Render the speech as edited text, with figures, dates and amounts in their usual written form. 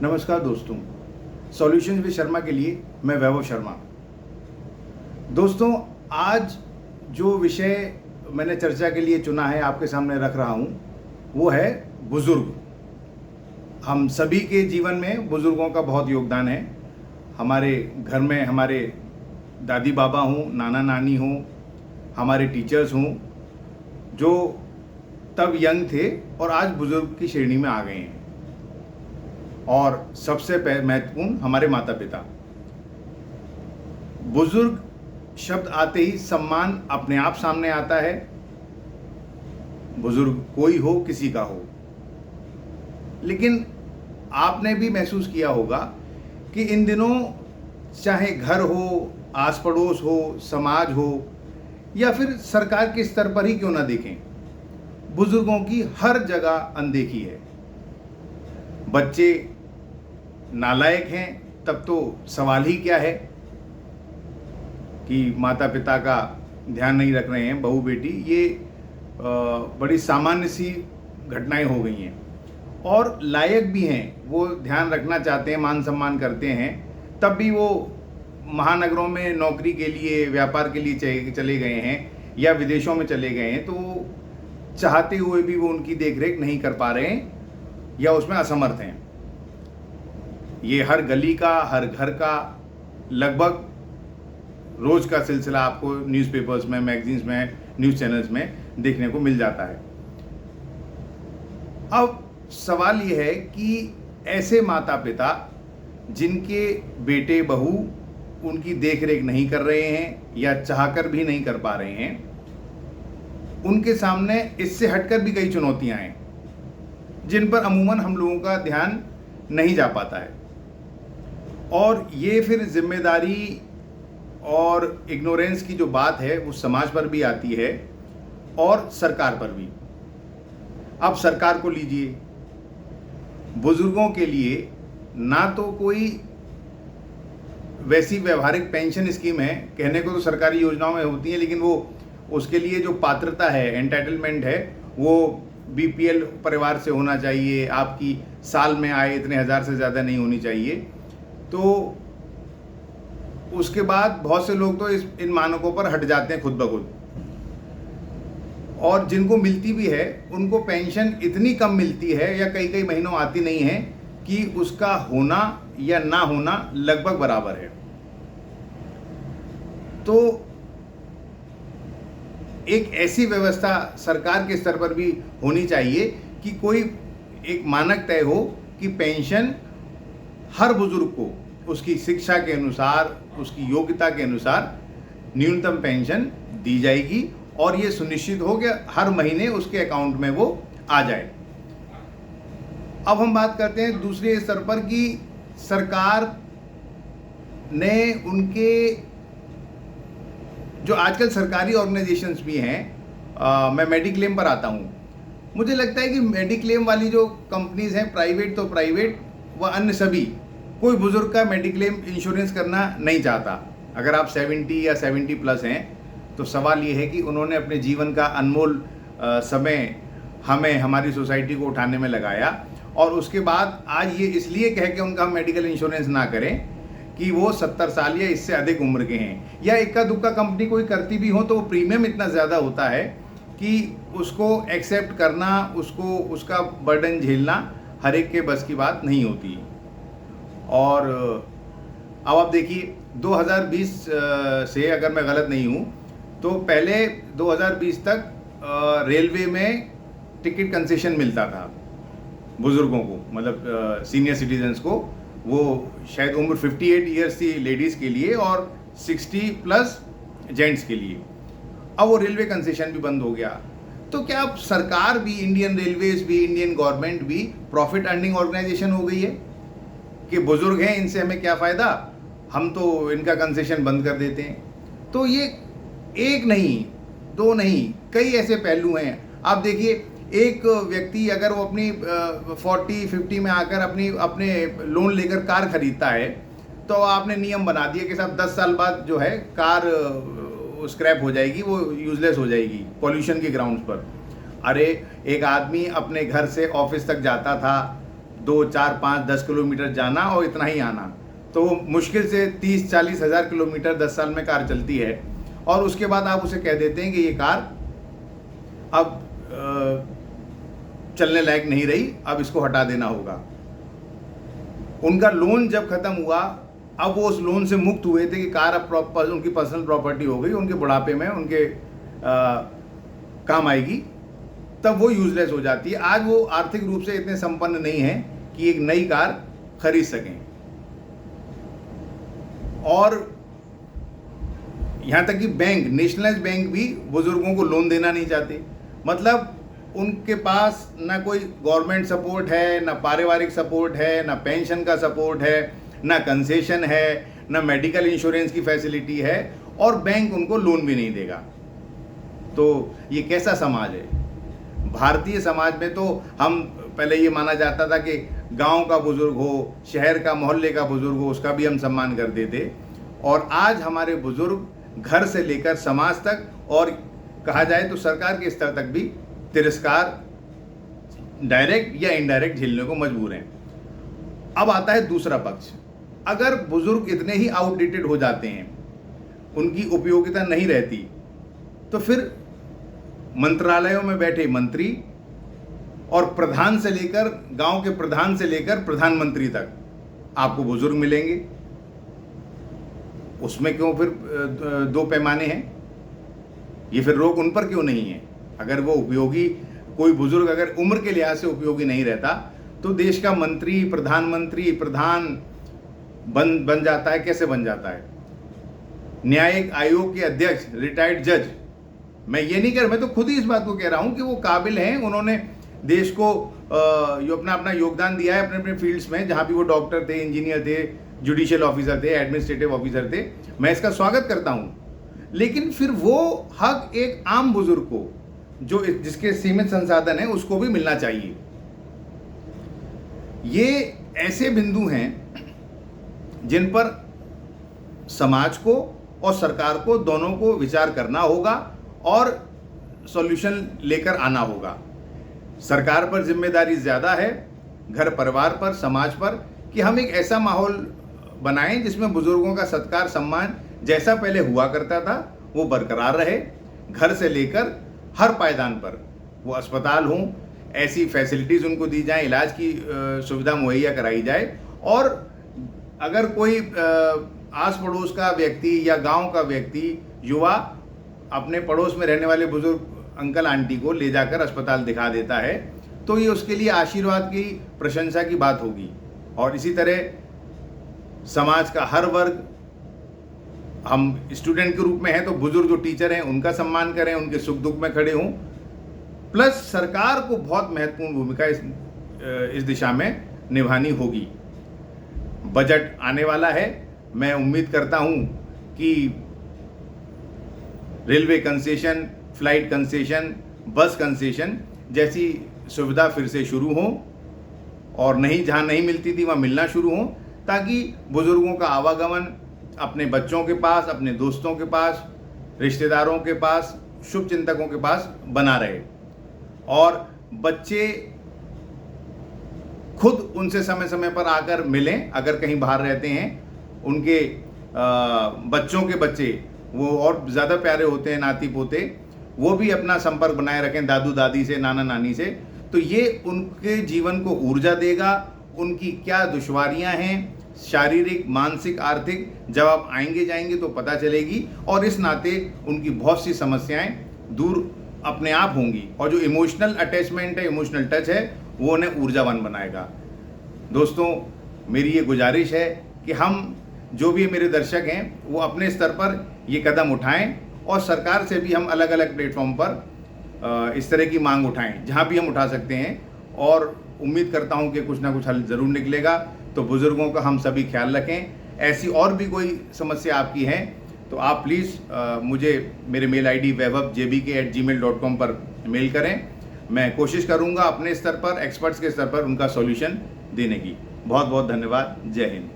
नमस्कार दोस्तों, solutions with Sharma के लिए मैं वैभव शर्मा। दोस्तों, आज जो विषय मैंने चर्चा के लिए चुना है, आपके सामने रख रहा हूँ, वो है बुज़ुर्ग। हम सभी के जीवन में बुज़ुर्गों का बहुत योगदान है। हमारे घर में हमारे दादी बाबा हों, नाना नानी हों, हमारे टीचर्स हों, जो तब यंग थे और आज बुज़ुर्ग की श्रेणी में आ गए हैं। और सबसे महत्वपूर्ण हमारे माता पिता। बुजुर्ग शब्द आते ही सम्मान अपने आप सामने आता है। बुजुर्ग कोई हो, किसी का हो। लेकिन आपने भी महसूस किया होगा कि इन दिनों चाहे घर हो, आस पड़ोस हो, समाज हो या फिर सरकार के स्तर पर ही क्यों ना देखें, बुजुर्गों की हर जगह अनदेखी है। बच्चे नालायक हैं तब तो सवाल ही क्या है कि माता पिता का ध्यान नहीं रख रहे हैं बहू बेटी। ये बड़ी सामान्य सी घटनाएं हो गई हैं। और लायक भी हैं, वो ध्यान रखना चाहते हैं, मान सम्मान करते हैं, तब भी वो महानगरों में नौकरी के लिए, व्यापार के लिए चले गए हैं या विदेशों में चले गए हैं, तो चाहते हुए भी वो उनकी देखरेख नहीं कर पा रहे हैं या उसमें असमर्थ हैं। ये हर गली का, हर घर का लगभग रोज का सिलसिला आपको न्यूज़पेपर्स में, मैगजीन्स में, न्यूज़ चैनल्स में देखने को मिल जाता है। अब सवाल ये है कि ऐसे माता पिता जिनके बेटे बहू उनकी देखरेख नहीं कर रहे हैं या चाहकर भी नहीं कर पा रहे हैं, उनके सामने इससे हटकर भी कई चुनौतियां हैं जिन पर अमूमन हम लोगों का ध्यान नहीं जा पाता है। और ये फिर जिम्मेदारी और इग्नोरेंस की जो बात है वो समाज पर भी आती है और सरकार पर भी। अब सरकार को लीजिए, बुजुर्गों के लिए ना तो कोई वैसी व्यवहारिक पेंशन स्कीम है, कहने को तो सरकारी योजनाओं में होती है, लेकिन वो उसके लिए जो पात्रता है, एंटाइटलमेंट है, वो बीपीएल परिवार से होना चाहिए, आपकी साल में आय इतने हज़ार से ज़्यादा नहीं होनी चाहिए। तो उसके बाद बहुत से लोग तो इन मानकों पर हट जाते हैं खुद ब खुद। और जिनको मिलती भी है उनको पेंशन इतनी कम मिलती है या कई कई महीनों आती नहीं है कि उसका होना या ना होना लगभग बराबर है। तो एक ऐसी व्यवस्था सरकार के स्तर पर भी होनी चाहिए कि कोई एक मानक तय हो कि पेंशन हर बुजुर्ग को उसकी शिक्षा के अनुसार, उसकी योग्यता के अनुसार न्यूनतम पेंशन दी जाएगी और ये सुनिश्चित हो कि हर महीने उसके अकाउंट में वो आ जाए। अब हम बात करते हैं दूसरे स्तर पर कि सरकार ने उनके जो आजकल सरकारी ऑर्गेनाइजेशंस भी हैं, मैं मेडिक्लेम पर आता हूँ। मुझे लगता है कि मेडिक्लेम वाली जो कंपनीज हैं, प्राइवेट तो प्राइवेट व अन्य सभी, कोई बुजुर्ग का मेडिक्लेम इंश्योरेंस करना नहीं चाहता। अगर आप 70 या 70 प्लस हैं तो सवाल ये है कि उन्होंने अपने जीवन का अनमोल समय हमें, हमारी सोसाइटी को उठाने में लगाया और उसके बाद आज ये इसलिए कह के उनका हम मेडिकल इंश्योरेंस ना करें कि वो 70 साल या इससे अधिक उम्र के हैं, या इक्का दुक्का कंपनी कोई करती भी हो तो वो प्रीमियम इतना ज़्यादा होता है कि उसको एक्सेप्ट करना, उसको उसका बर्डन झेलना हर एक के बस की बात नहीं होती। और अब आप देखिए 2020 से, अगर मैं गलत नहीं हूँ तो पहले 2020 तक रेलवे में टिकट कंसेशन मिलता था बुजुर्गों को, मतलब सीनियर सिटीजन्स को। वो शायद उम्र 58 ईयर्स थी लेडीज़ के लिए और 60 प्लस जेंट्स के लिए। अब वो रेलवे कंसेशन भी बंद हो गया। तो क्या अब सरकार भी, इंडियन रेलवेज भी, इंडियन गवर्नमेंट भी प्रॉफिट अर्निंग ऑर्गेनाइजेशन हो गई है कि बुजुर्ग हैं, इनसे हमें क्या फ़ायदा, हम तो इनका कंसेशन बंद कर देते हैं। तो ये एक नहीं, दो नहीं, कई ऐसे पहलू हैं। आप देखिए, एक व्यक्ति अगर वो अपनी 40-50 में आकर अपने लोन लेकर कार खरीदता है तो आपने नियम बना दिया कि साहब 10 साल बाद जो है कार स्क्रैप हो जाएगी, वो यूजलेस हो जाएगी पॉल्यूशन के ग्राउंड्स पर। अरे एक आदमी अपने घर से ऑफिस तक जाता था 2, 4, 5, 10 किलोमीटर जाना और इतना ही आना, तो वो मुश्किल से 30-40 हज़ार किलोमीटर 10 साल में कार चलती है। और उसके बाद आप उसे कह देते हैं कि ये कार अब चलने लायक नहीं रही, अब इसको हटा देना होगा। उनका लोन जब ख़त्म हुआ, अब वो उस लोन से मुक्त हुए थे कि कार अब उनकी पर्सनल प्रॉपर्टी हो गई, उनके बुढ़ापे में उनके काम आएगी, तब वो यूजलेस हो जाती है। आज वो आर्थिक रूप से इतने संपन्न नहीं हैं कि एक नई कार खरीद सकें। और यहाँ तक कि बैंक, नेशनलाइज बैंक भी बुजुर्गों को लोन देना नहीं चाहते। मतलब उनके पास ना कोई गवर्नमेंट सपोर्ट है, ना पारिवारिक सपोर्ट है, ना पेंशन का सपोर्ट है, ना कंसेशन है, ना मेडिकल इंश्योरेंस की फैसिलिटी है, और बैंक उनको लोन भी नहीं देगा। तो ये कैसा समाज है? भारतीय समाज में तो हम पहले ये माना जाता था कि गांव का बुजुर्ग हो, शहर का, मोहल्ले का बुजुर्ग हो, उसका भी हम सम्मान करते थे। और आज हमारे बुजुर्ग घर से लेकर समाज तक, और कहा जाए तो सरकार के स्तर तक भी तिरस्कार डायरेक्ट या इनडायरेक्ट झेलने को मजबूर हैं। अब आता है दूसरा पक्ष। अगर बुजुर्ग इतने ही आउटडेटेड हो जाते हैं, उनकी उपयोगिता नहीं रहती, तो फिर मंत्रालयों में बैठे मंत्री और प्रधान से लेकर, गांव के प्रधान से लेकर प्रधानमंत्री तक आपको बुजुर्ग मिलेंगे। उसमें क्यों फिर दो पैमाने हैं? ये फिर रोक उन पर क्यों नहीं है? अगर वो उपयोगी, कोई बुजुर्ग अगर उम्र के लिहाज से उपयोगी नहीं रहता, तो देश का मंत्री, प्रधानमंत्री, प्रधान बन जाता है। कैसे बन जाता है? न्यायिक आयोग के अध्यक्ष, रिटायर्ड जज। मैं ये नहीं मैं तो खुद ही इस बात को कह रहा हूं कि वो काबिल हैं, उन्होंने देश को अपना योगदान दिया है अपने अपने फील्ड्स में, जहां भी वो डॉक्टर थे, इंजीनियर थे, जुडिशियल ऑफिसर थे, एडमिनिस्ट्रेटिव ऑफिसर थे। मैं इसका स्वागत करता हूं, लेकिन फिर वो हक एक आम बुजुर्ग को, जो जिसके सीमित संसाधन है, उसको भी मिलना चाहिए। ये ऐसे बिंदु हैं जिन पर समाज को और सरकार को, दोनों को विचार करना होगा और सॉल्यूशन लेकर आना होगा। सरकार पर जिम्मेदारी ज़्यादा है, घर परिवार पर, समाज पर, कि हम एक ऐसा माहौल बनाएं जिसमें बुजुर्गों का सत्कार, सम्मान जैसा पहले हुआ करता था वो बरकरार रहे। घर से लेकर हर पायदान पर, वो अस्पताल हों, ऐसी फैसिलिटीज़ उनको दी जाएं, इलाज की सुविधा मुहैया कराई जाए। और अगर कोई आस पड़ोस का व्यक्ति या गांव का व्यक्ति, युवा, अपने पड़ोस में रहने वाले बुजुर्ग अंकल आंटी को ले जाकर अस्पताल दिखा देता है, तो ये उसके लिए आशीर्वाद की, प्रशंसा की बात होगी। और इसी तरह समाज का हर वर्ग, हम स्टूडेंट के रूप में हैं तो बुजुर्ग जो टीचर हैं उनका सम्मान करें, उनके सुख दुख में खड़े हों। प्लस सरकार को बहुत महत्वपूर्ण भूमिका इस दिशा में निभानी होगी। बजट आने वाला है, मैं उम्मीद करता हूं कि रेलवे कंसेशन, फ्लाइट कंसेशन, बस कंसेशन जैसी सुविधा फिर से शुरू हो, और नहीं, जहां नहीं मिलती थी वहां मिलना शुरू हो, ताकि बुजुर्गों का आवागमन अपने बच्चों के पास, अपने दोस्तों के पास, रिश्तेदारों के पास, शुभचिंतकों के पास बना रहे। और बच्चे खुद उनसे समय समय पर आकर मिलें। अगर कहीं बाहर रहते हैं, उनके बच्चों के बच्चे, वो और ज़्यादा प्यारे होते हैं, नाती पोते, वो भी अपना संपर्क बनाए रखें दादू दादी से, नाना नानी से। तो ये उनके जीवन को ऊर्जा देगा। उनकी क्या दुश्वारियां हैं, शारीरिक, मानसिक, आर्थिक, जब आप आएंगे जाएंगे तो पता चलेगी। और इस नाते उनकी बहुत सी समस्याएं दूर अपने आप होंगी। और जो इमोशनल अटैचमेंट है, इमोशनल टच है, वो उन्हें ऊर्जावान बनाएगा। दोस्तों, मेरी ये गुजारिश है कि हम, जो भी मेरे दर्शक हैं, वो अपने स्तर पर ये कदम उठाएं, और सरकार से भी हम अलग अलग प्लेटफॉर्म पर इस तरह की मांग उठाएं जहां भी हम उठा सकते हैं। और उम्मीद करता हूं कि कुछ ना कुछ हल ज़रूर निकलेगा। तो बुज़ुर्गों का हम सभी ख्याल रखें। ऐसी और भी कोई समस्या आपकी है तो आप प्लीज़ मुझे मेरे मेल आईडी vaibhavjbk@gmail.com पर मेल करें। मैं कोशिश करूंगा अपने स्तर पर, एक्सपर्ट्स के स्तर पर उनका सॉल्यूशन देने की। बहुत बहुत धन्यवाद। जय हिंद।